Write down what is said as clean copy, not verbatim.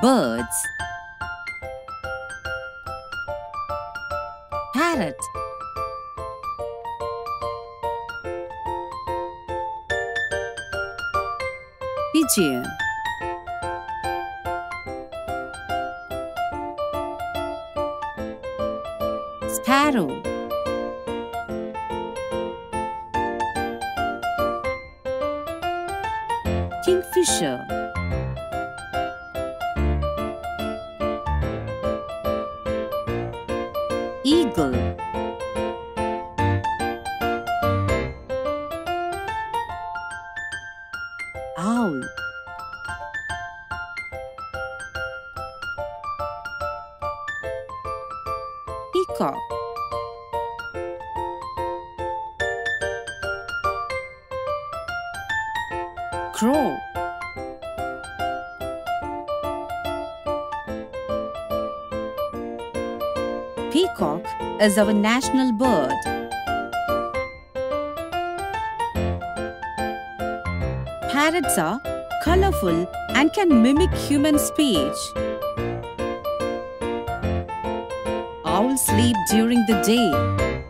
Birds. Parrot. Pigeon. Sparrow. Kingfisher. Eagle. Owl. Peacock. Crow. Peacock is our national bird. Parrots are colorful and can mimic human speech. Owls sleep during the day.